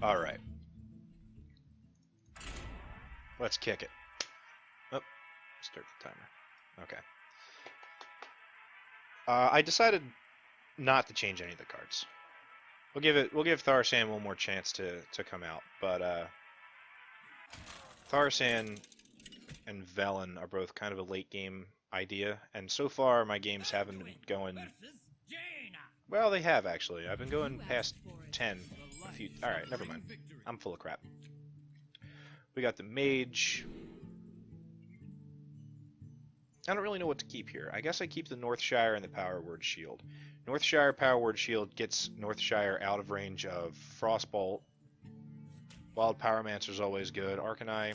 Alright. Let's kick it. Oh, start the timer. Okay. I decided not to change any of the cards. We'll give Tharsan one more chance to come out, but Tharsan and Velen are both kind of a late game idea, and so far my games haven't been going. Well, they have actually. I've been going past 10 a few. All right, never mind. I'm full of crap. We got the mage. I don't really know what to keep here. I guess I keep the Northshire and the Power Word Shield. Northshire Power Word Shield gets Northshire out of range of Frostbolt. Wild Pyromancer's always good. Arcanine,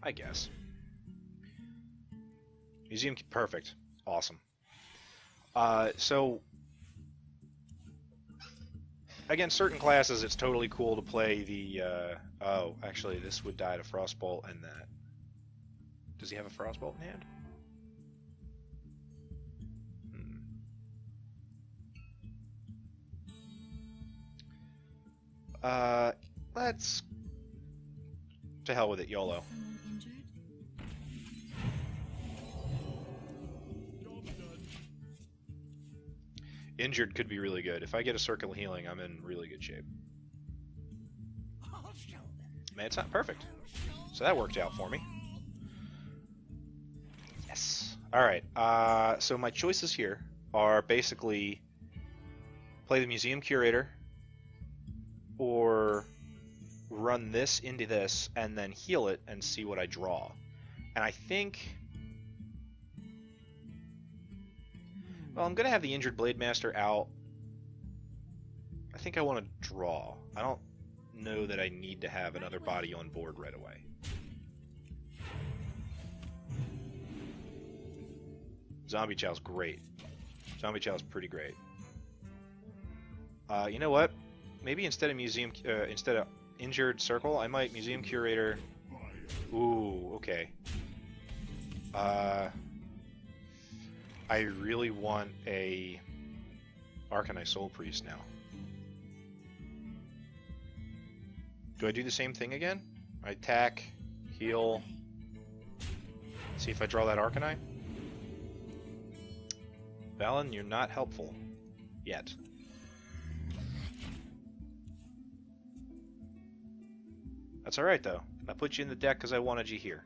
I guess. Museum, perfect. Awesome. So, against certain classes, it's totally cool to play the, oh, actually, this would die to Frostbolt and that. Does he have a Frostbolt in hand? Let's... To hell with it, YOLO. Injured could be really good. If I get a Circle of Healing, I'm in really good shape. Man, it's not perfect. So that worked out for me. Yes. Alright, so my choices here are basically play the Museum Curator, or run this into this and then heal it and see what I draw. And I think... Well, I'm going to have the Injured Blade Master out. I think I want to draw. I don't know that I need to have another body on board right away. Zombie Chow's great. Zombie Chow's pretty great. You know what? Maybe instead of Injured Circle, I might Museum Curator. Ooh, okay. I really want a Arcanine Soul Priest now. Do I do the same thing again? I attack, heal, see if I draw that Arcanine? Valen, you're not helpful. Yet. That's alright though. I put you in the deck because I wanted you here.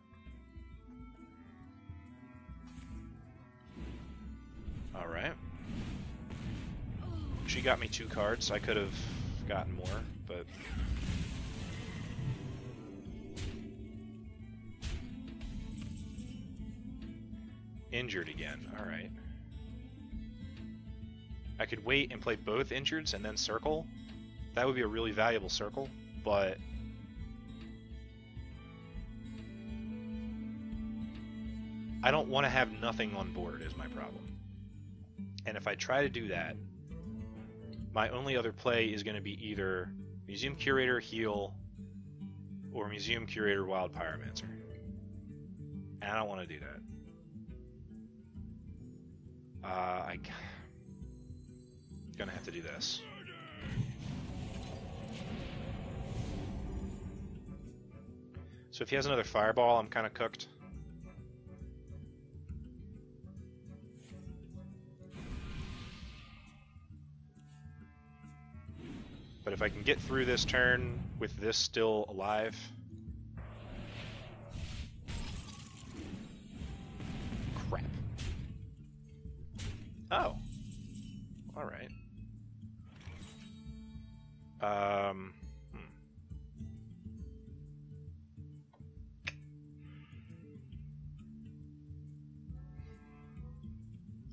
Alright. She got me 2 cards. I could have gotten more, but... Injured again. Alright. I could wait and play both Injureds and then Circle. That would be a really valuable Circle, but... I don't want to have nothing on board is my problem. And if I try to do that, my only other play is going to be either Museum Curator Heal or Museum Curator Wild Pyromancer. And I don't want to do that. I'm going to have to do this. So if he has another Fireball, I'm kind of cooked. But if I can get through this turn with this still alive... Crap. Oh. Alright.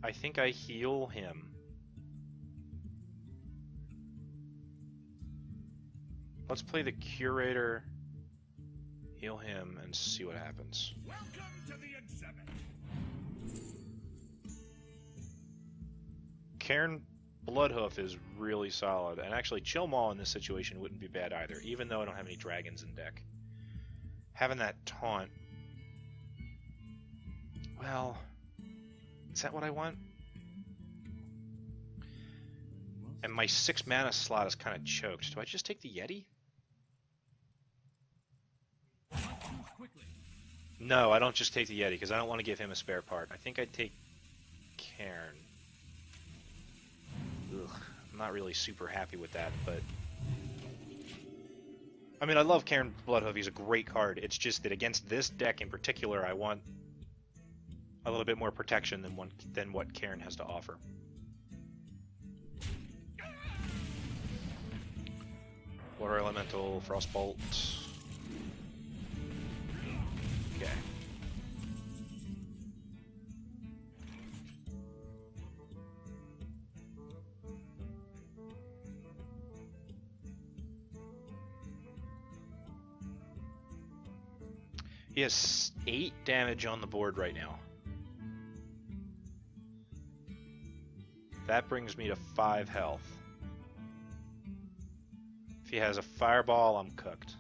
I think I heal him. Let's play the Curator, heal him, and see what happens. Welcome to the exhibit. Cairn Bloodhoof is really solid, and actually Chill Maul in this situation wouldn't be bad either, even though I don't have any dragons in deck. Having that taunt... Well... Is that what I want? And my 6 mana slot is kind of choked. Do I just take the Yeti? No, I don't just take the Yeti, because I don't want to give him a spare part. I think I'd take Cairn. Ugh, I'm not really super happy with that, but... I mean, I love Cairn Bloodhoof, he's a great card. It's just that against this deck in particular, I want a little bit more protection than what Cairn has to offer. Water Elemental, Frostbolt. Okay. He has 8 damage on the board right now. That brings me to 5 health. If he has a fireball, I'm cooked.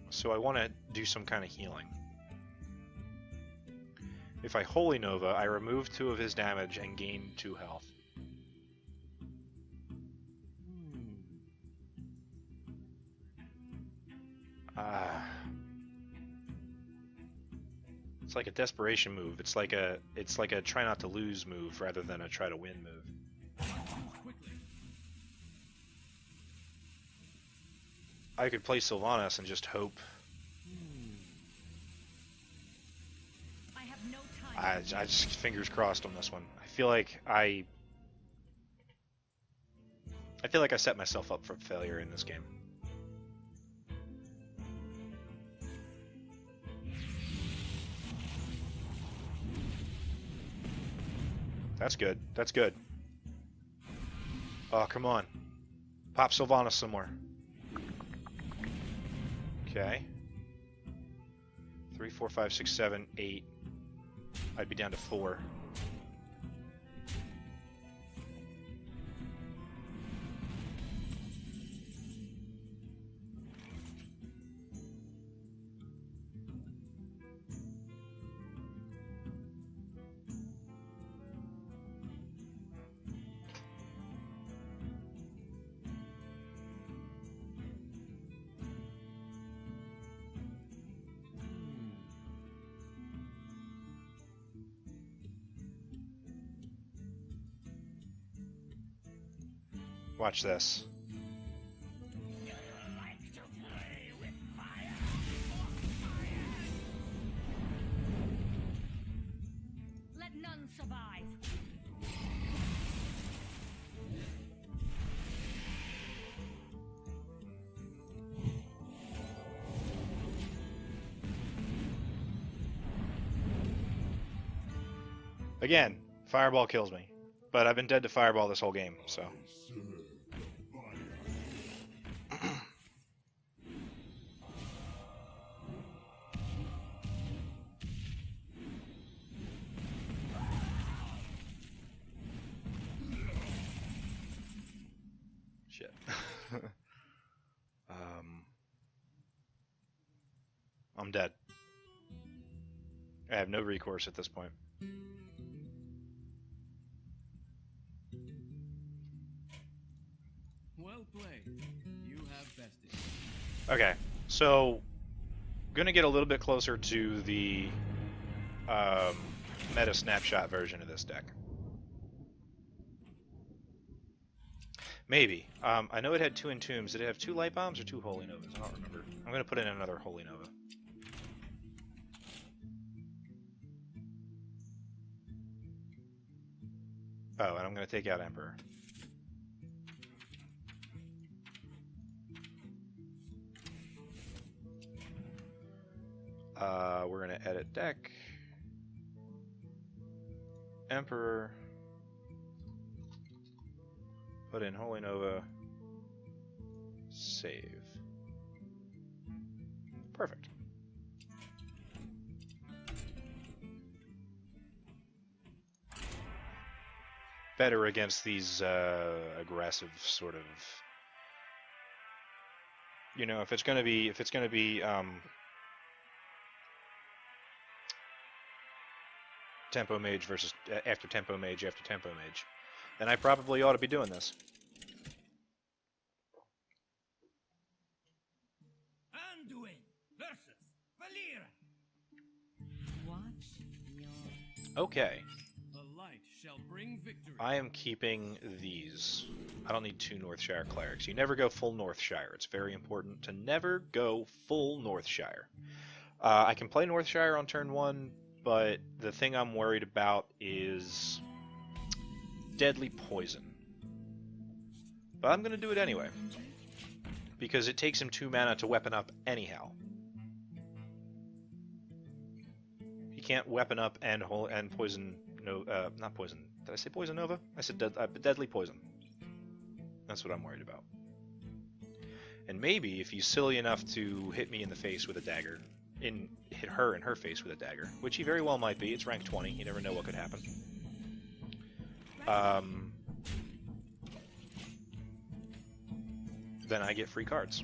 So I want to do some kind of healing. If I Holy Nova, I remove 2 of his damage and gain 2 health. It's like a desperation move. It's like a try not to lose move rather than a try to win move. I could play Sylvanas and just hope. I just fingers crossed on this one. I feel like I set myself up for failure in this game. That's good. That's good. Oh, come on. Pop Sylvanas some more. Okay. 3, 4, 5, 6, 7, 8. I'd be down to 4. Watch this. Let none survive. Again, Fireball kills me. But I've been dead to Fireball this whole game, so... Shit. I'm dead. I have no recourse at this point. Well played. You have bested. Okay, so gonna get a little bit closer to the meta snapshot version of this deck. Maybe. I know it had 2 Entombs. Did it have 2 Light Bombs or 2 Holy Novas? I don't remember. I'm gonna put in another Holy Nova. Oh, and I'm gonna take out Emperor. We're gonna edit deck. Emperor. Put in Holy Nova. Save. Perfect. Better against these aggressive sort of, you know, if it's gonna be tempo mage versus after tempo mage after tempo mage, then I probably ought to be doing this. Anduin versus Valera. Watch your Okay, The light shall bring victory. I am keeping these. I don't need 2 Northshire clerics. You never go full Northshire. It's very important to never go full Northshire. I can play Northshire on turn 1, but the thing I'm worried about is deadly poison. But I'm going to do it anyway, because it takes him 2 mana to weapon up anyhow. He can't weapon up and poison. No, not poison. Did I say poison nova? I said deadly poison. That's what I'm worried about. And maybe if he's silly enough to hit me in the face with a dagger, hit her in her face with a dagger, which he very well might be. It's rank 20. You never know what could happen. Then I get free cards.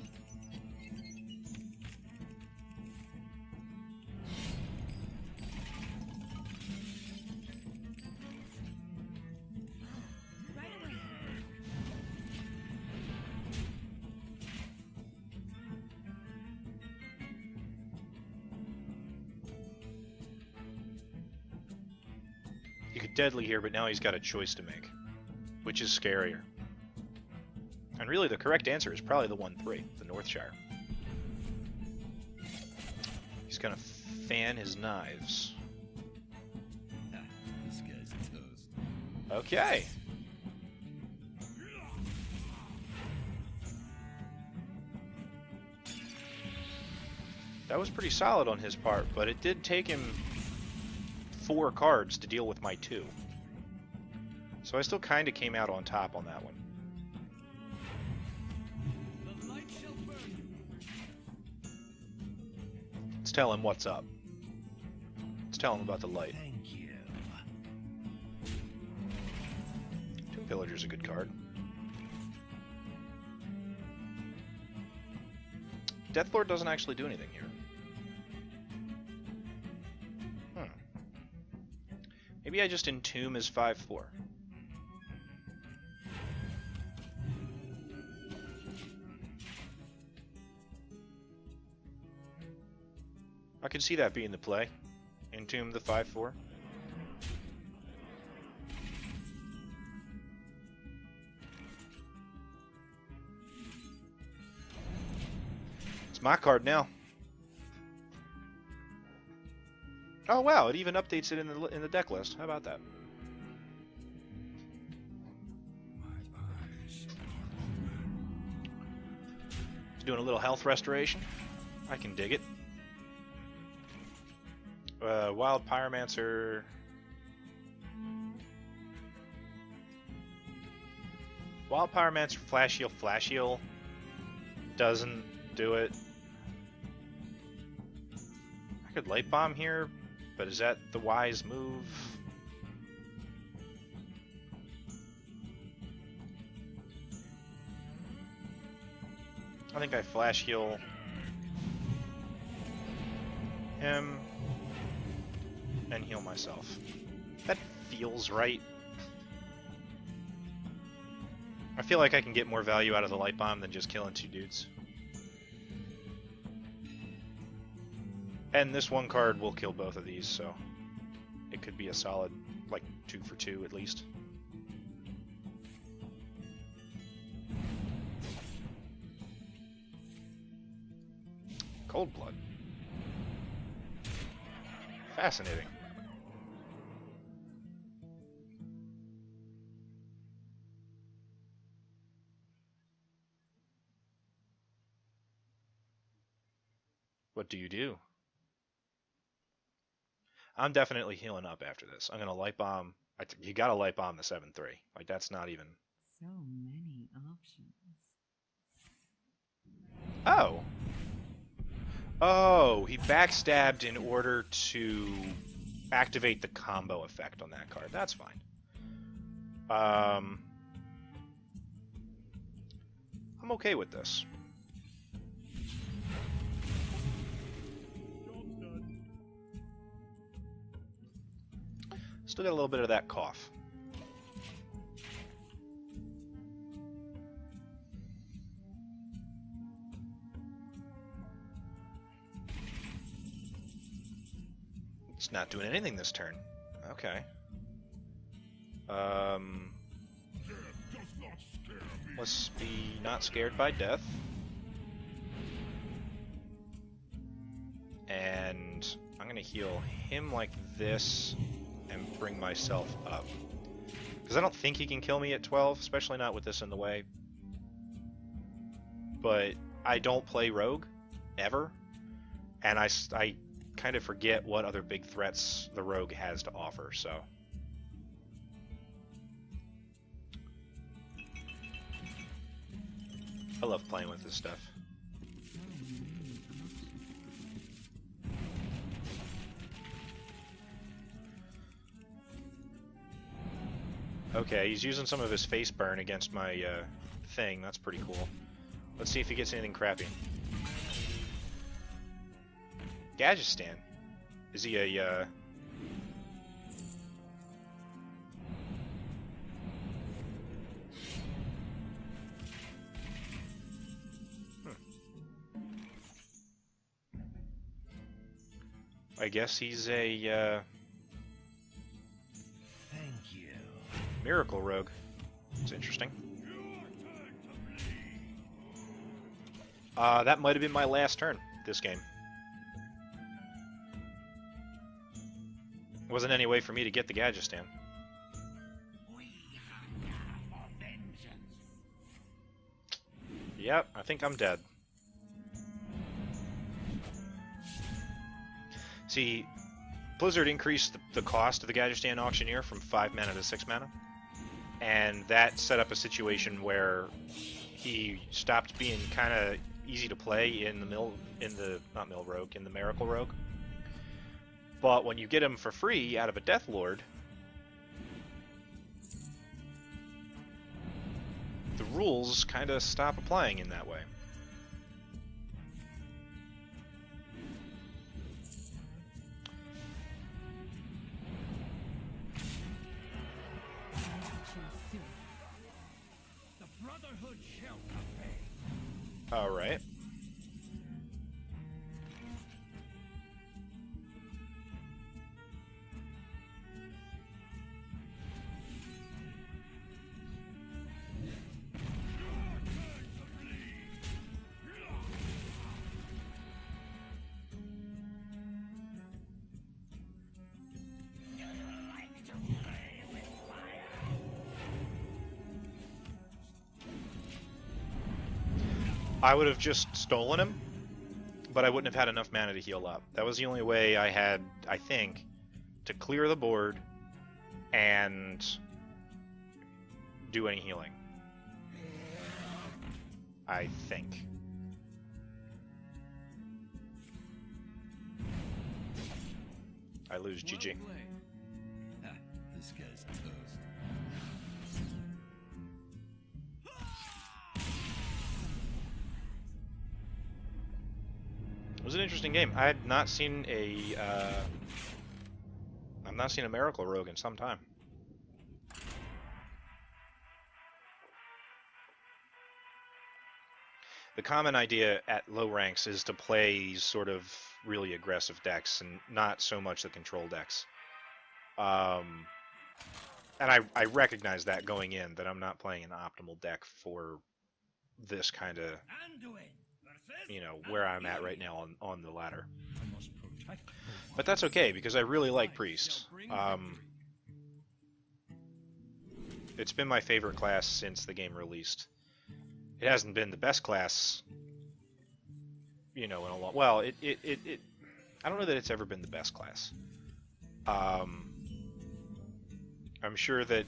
You could deadly here, but now he's got a choice to make, which is scarier. And really, the correct answer is probably the 1/3, the Northshire. He's gonna fan his knives. This guy's toast. Okay. That was pretty solid on his part, but it did take him 4 cards to deal with my 2. So I still kind of came out on top on that one. The light shall burn. Let's tell him what's up. Let's tell him about the light. Thank you. Tomb Pillager's a good card. Deathlord doesn't actually do anything here. Maybe I just entomb his 5/4. I could see that being the play. Entomb the 5/4. It's my card now. Oh wow! It even updates it in the deck list. How about that? It's doing a little health restoration. I can dig it. Wild Pyromancer. Wild Pyromancer Flash Heal doesn't do it. I could Light Bomb here, but is that the wise move? I think I Flash Heal him and heal myself. That feels right. I feel like I can get more value out of the Light Bomb than just killing 2 dudes. And this one card will kill both of these, so it could be a solid, like, 2 for 2 at least. Cold Blood. Fascinating. What do you do? I'm definitely healing up after this. I'm gonna Light Bomb. You gotta Light Bomb the 7/3. Like, that's not even. So many options. Oh. Oh, he backstabbed in order to activate the combo effect on that card. That's fine. I'm okay with this. Still got a little bit of that cough. It's not doing anything this turn. Okay. Let's be not scared by death. And I'm gonna heal him like this and bring myself up. Because I don't think he can kill me at 12, especially not with this in the way. But I don't play rogue, ever. And I kind of forget what other big threats the rogue has to offer, so... I love playing with this stuff. Okay, he's using some of his face burn against my thing. That's pretty cool. Let's see if he gets anything crappy. Gadgetstan. Is he a... I guess he's a Thank you. miracle rogue. It's interesting. That might have been my last turn this game. There wasn't any way for me to get the Gadgetstan. Yep, I think I'm dead. See, Blizzard increased the cost of the Gadgetstan Auctioneer from 5 mana to 6 mana, and that set up a situation where he stopped being kind of easy to play in the Miracle Rogue. But when you get him for free out of a Death Lord, the rules kind of stop applying in that way. The Brotherhood shall obey. All right. I would have just stolen him, but I wouldn't have had enough mana to heal up. That was the only way I had, I think, to clear the board and do any healing. I think. I lose GG. Well played. Ah, this guy's toast. It was an interesting game. I had not seen a I've not seen a Miracle Rogue in some time. The common idea at low ranks is to play these sort of really aggressive decks and not so much the control decks. And I recognize that going in, that I'm not playing an optimal deck for this kind of, Anduin versus you know, where I'm at right now on the ladder. I must protect. But that's okay, because I really like Priest. It's been my favorite class since the game released. It hasn't been the best class, you know, in a lot. Well, I don't know that it's ever been the best class. I'm sure that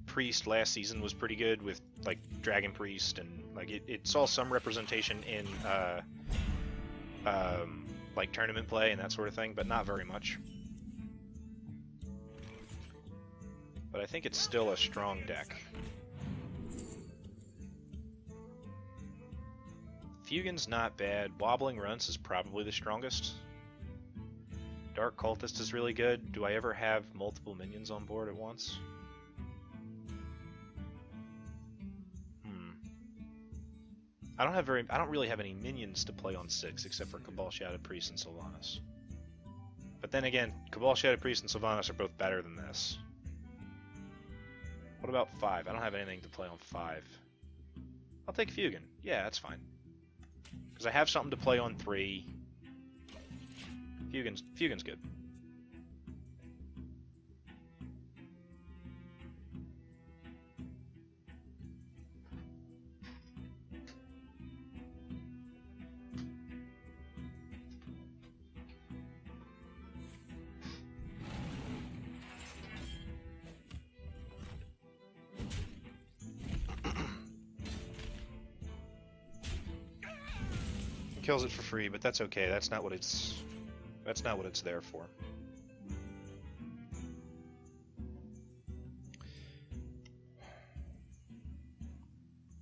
Priest last season was pretty good with like Dragon Priest, and like it saw some representation in like tournament play and that sort of thing, but not very much. But I think it's still a strong deck. Fugin's not bad. Wobbling Runts is probably the strongest. Dark Cultist is really good. Do I ever have multiple minions on board at once? I don't really have any minions to play on 6 except for Cabal Shadowed Priest and Sylvanas. But then again, Cabal Shadowed Priest and Sylvanas are both better than this. What about 5? I don't have anything to play on 5. I'll take Fugan. Yeah, that's fine. Because I have something to play on 3. Fugan's good. Kills it for free, but that's okay. That's not what it's there for.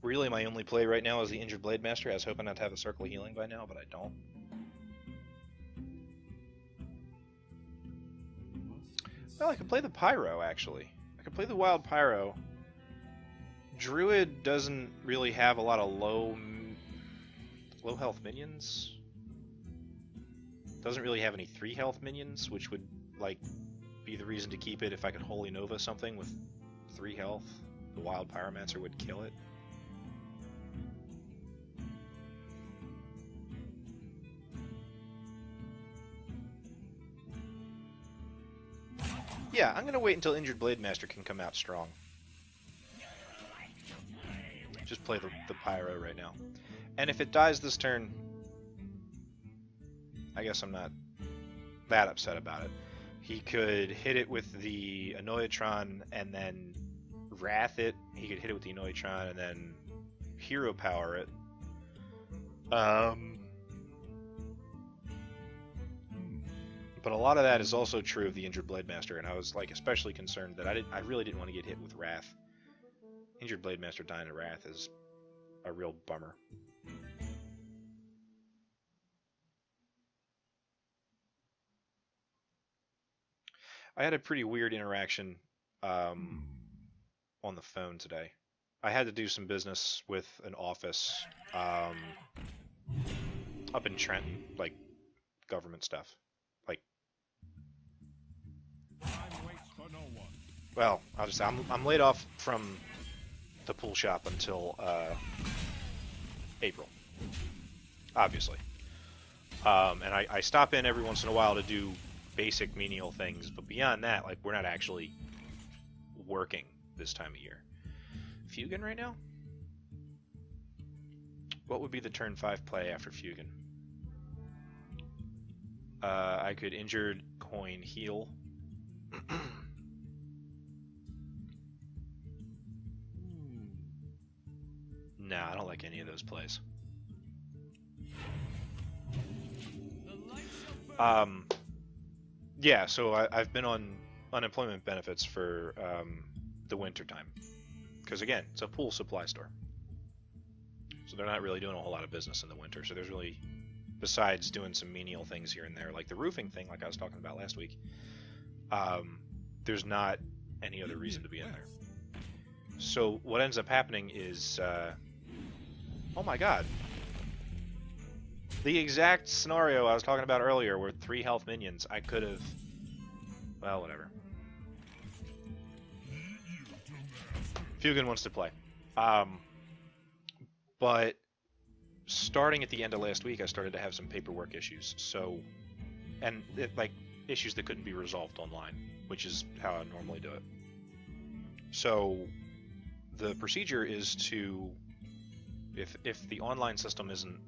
Really, my only play right now is the Injured Blade Master. I was hoping I'd have a Circle of Healing by now, but I don't. Well, I could play the Pyro, actually. I could play the Wild Pyro. Druid doesn't really have a lot of low health minions. Doesn't really have any 3 health minions, which would like be the reason to keep it. If I could Holy Nova something with 3 health, the Wild Pyromancer would kill it. Yeah, I'm gonna wait until Injured Blade Master can come out strong. Just play the Pyro right now. And if it dies this turn, I guess I'm not that upset about it. He could hit it with the Annoyatron and then Wrath it. He could hit it with the Annoyatron and then Hero Power it. But a lot of that is also true of the Injured Blade Master, and I was like especially concerned that I really didn't want to get hit with Wrath. Injured Blade Master dying to Wrath is a real bummer. I had a pretty weird interaction on the phone today. I had to do some business with an office up in Trenton, like government stuff. Like, well, I'm laid off from the pool shop until April, obviously. And I stop in every once in a while to do basic menial things, but beyond that, like, we're not actually working this time of year. Fugan right now? What would be the turn 5 play after Fugan? I could Injured Coin Heal. Nah, I don't like any of those plays. Yeah, so I've been on unemployment benefits for the winter time. Because again, it's a pool supply store. So they're not really doing a whole lot of business in the winter. So there's really, besides doing some menial things here and there, like the roofing thing like I was talking about last week, there's not any other reason to be in there. So what ends up happening is, oh my god. The exact scenario I was talking about earlier with 3 health minions, I could have... Well, whatever. Fugan wants to play. But starting at the end of last week, I started to have some paperwork issues. So, and like issues that couldn't be resolved online, which is how I normally do it. So the procedure is to, if the online system isn't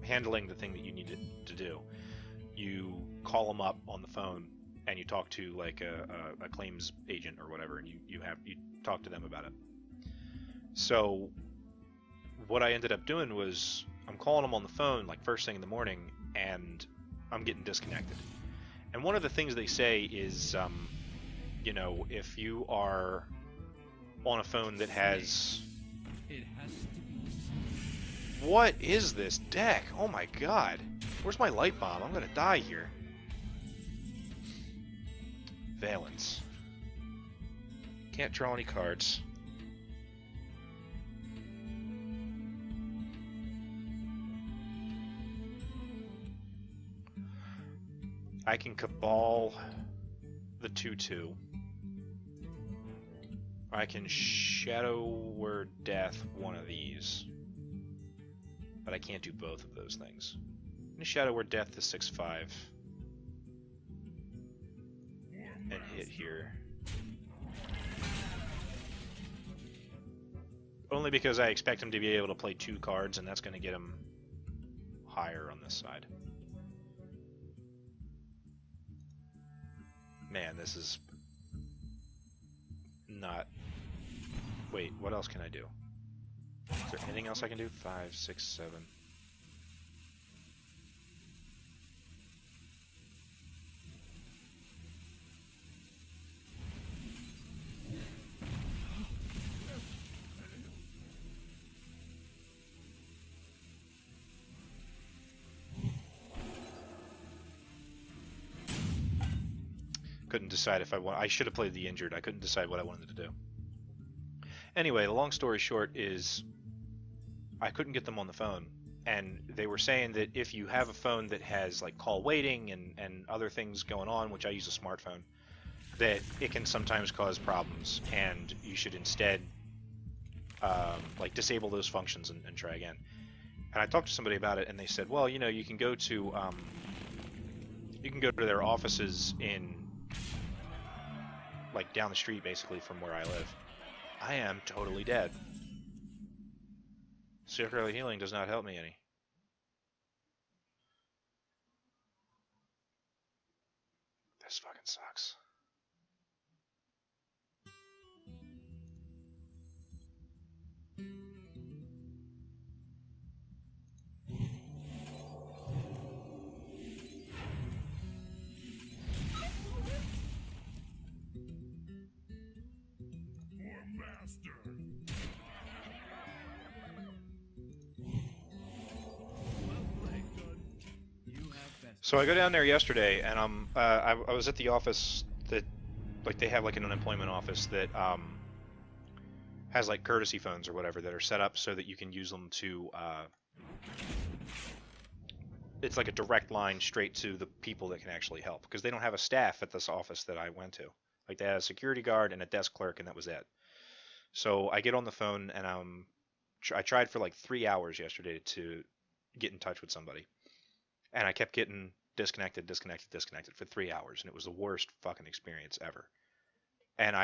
handling the thing that you need to do, you call them up on the phone and you talk to like a claims agent or whatever, and you talk to them about it. So what I ended up doing was I'm calling them on the phone like first thing in the morning, and I'm getting disconnected. And one of the things they say is, you know, if you are on a phone that has... It has to be. What is this deck? Oh my god. Where's my light bomb? I'm gonna die here. Valence. Can't draw any cards. I can Cabal the 2/2. I can Shadow Word Death one of these. But I can't do both of those things. I'm gonna Shadow Word Death the 6/5. And hit here. Only because I expect him to be able to play 2 cards, and that's going to get him higher on this side. Man, this is not... Wait, what else can I do? Is there anything else I can do? 5, 6, 7... Couldn't decide if I should have played the injured. I couldn't decide what I wanted to do. Anyway, the long story short is I couldn't get them on the phone, and they were saying that if you have a phone that has like call waiting and other things going on, which I use a smartphone, that it can sometimes cause problems, and you should instead like disable those functions and try again. And I talked to somebody about it, and they said, well, you know, you can go to their offices in like down the street basically from where I live. I am totally dead. Circular healing does not help me any. This fucking sucks. So I go down there yesterday, and I was at the office that, like, they have like an unemployment office that has like courtesy phones or whatever that are set up so that you can use them to. It's like a direct line straight to the people that can actually help, because they don't have a staff at this office that I went to. Like, they had a security guard and a desk clerk, and that was it. So I get on the phone, and I tried for like 3 hours yesterday to get in touch with somebody. And I kept getting disconnected for 3 hours, and it was the worst fucking experience ever. And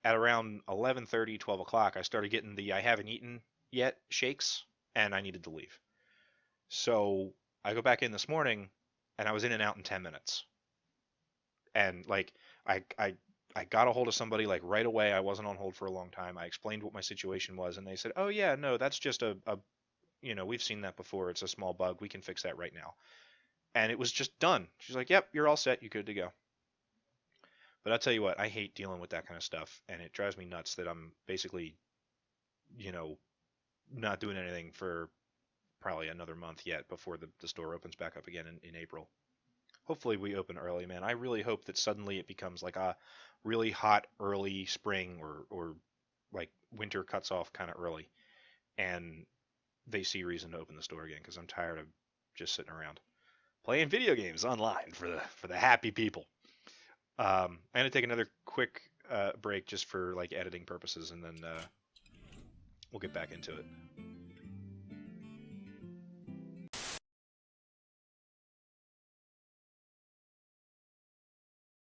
at around 11:30, 12 o'clock, I started getting the I haven't eaten yet shakes, and I needed to leave. So I go back in this morning, and I was in and out in 10 minutes. And like, I got a hold of somebody like right away. I wasn't on hold for a long time. I explained what my situation was, and they said, oh yeah, no, that's just a you know, we've seen that before. It's a small bug. We can fix that right now. And it was just done. She's like, yep, you're all set. You're good to go. But I'll tell you what, I hate dealing with that kind of stuff. And it drives me nuts that I'm basically, you know, not doing anything for probably another month yet before the store opens back up again in April. Hopefully we open early, man. I really hope that suddenly it becomes like a really hot early spring or like winter cuts off kind of early. And they see reason to open the store again, because I'm tired of just sitting around playing video games online for the happy people. I'm gonna take another quick break just for like editing purposes, and then we'll get back into it.